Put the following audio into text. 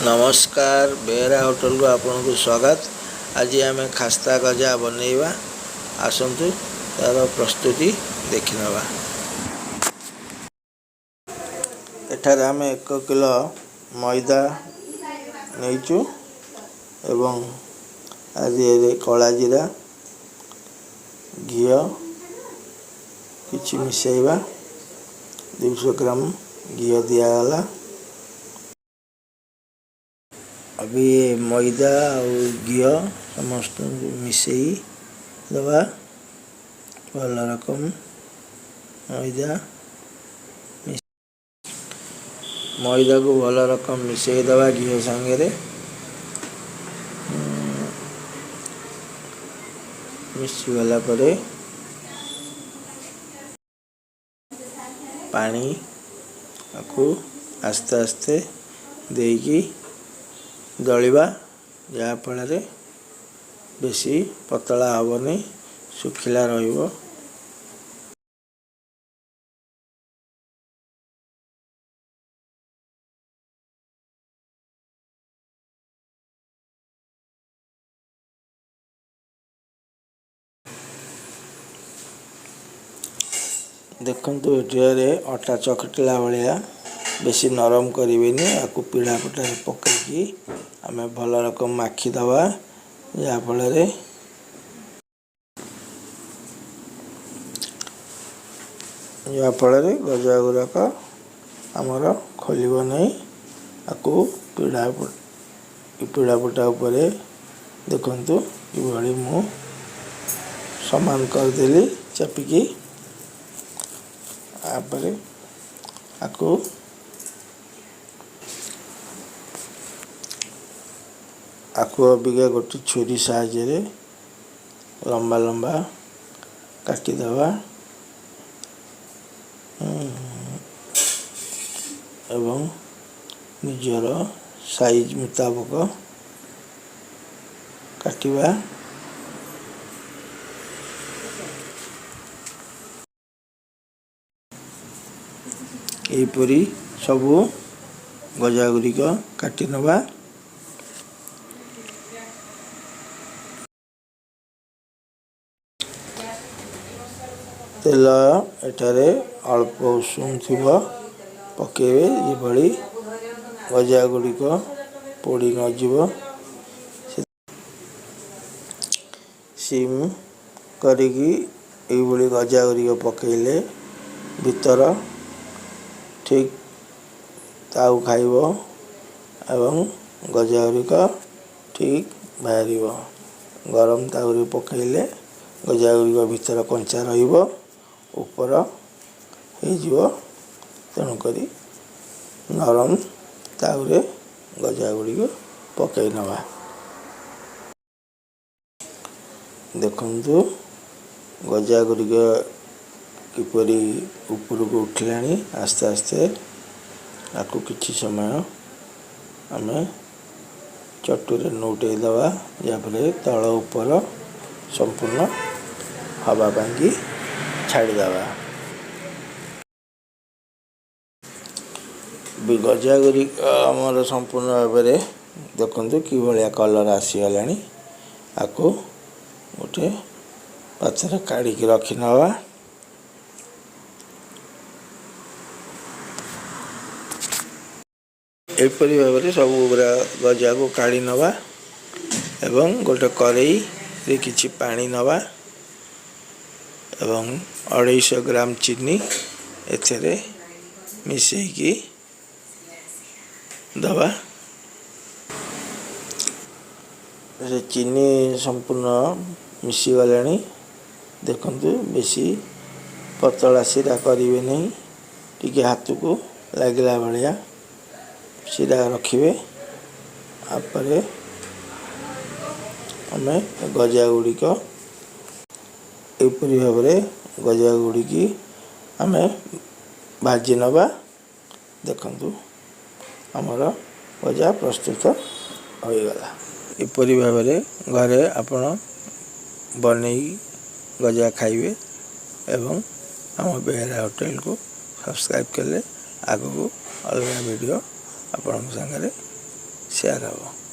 नमस्कार बेहरा होटल को आपन को स्वागत। आज आम खास्ता गजा बनैबा आसतु तार प्रस्तुति देखिनवा। एठारे आम 1 किलो मैदा नहींचु एवं आज कला जीरा घी किछि मिसेइबा 200 ग्राम घी दियागला। अभी मैदा और घी समस्त मिसई दवा भल रकम मैदा को भल रकम मिसई दवा घी सांगे मिसीगला परे पानी आपको आस्ते आस्ते देकी दलिबा जहाँ फल बेसी पतला हेनी सुखिला रहिबो। देखंतु एटियारे अटा चकटिला भाया बेसी नरम करेनि आपको पीढ़ा पटा पकईकी आम भल रकम माखी दवा जहाँ फल गजा गुराक आमर खोल नहीं आपको पीढ़ा पटा उपर देखंतु ये मु समान करदेली चापिकी आपरे आपको अबिका गोटे छुरी साहाय्य लंबा लंबा काटिदवा एवं निजर साइज मुताबक काटिबा। एपरी सबू गजा गुड़िक काटि नवा। तेल एठारे अल्प उषुम थी पकेबे ये गजा गुड़िक पोड़ी नजीब सिम करिकी ये गजा गुड़िक पकेले भीतर ठीक ताऊ खाइब एवं गजा गुड़िक ठीक बाहर गरम ताऊ पकेले गजा गुड़िक भीतर कंचा रहिबो ऊपर हो तेणुक नरम ताऊरे गजा गुड़िक पकई नवा। देखंतु गजा गुड़िक किपरि ऊपर को उठिलानी आस्ते आस्ते आपको किछि समय आम चटुरे नौटे दवा जहाँफल तल ऊपर संपूर्ण हवा पाई छाड़ीदवा। गजा गुड़िक आमर संपूर्ण भाव में देखु कि भाया कलर आसीगला। आपको गोटे पात्र काढ़ी रखी नवा। एपरी भाव में सब गजा को काढ़ी नवा एवं गोटे करेई रे किछि पानी नवा एवं 250 ग्राम चीनी एथेरे मिसेकी दवा। चीनी संपूर्ण मिसीगला। देखंतु बेसी पतला सिरा करेंगे नहीं टी हाथ को लगला भाया सिरा रखिए। आपरे आम गजा गुड़िक एपरी भाव में गजा गुड़िकी आम भाजी नवा। देखंतु आमर गजा प्रस्तुत हो गला। एपरी भाव में घरे आपण बनई गजा खाइबे एवं आम बेहरा होटल को सब्सक्राइब कले आगो अलग वीडियो आपण सागर ସେୟାର ହେବ।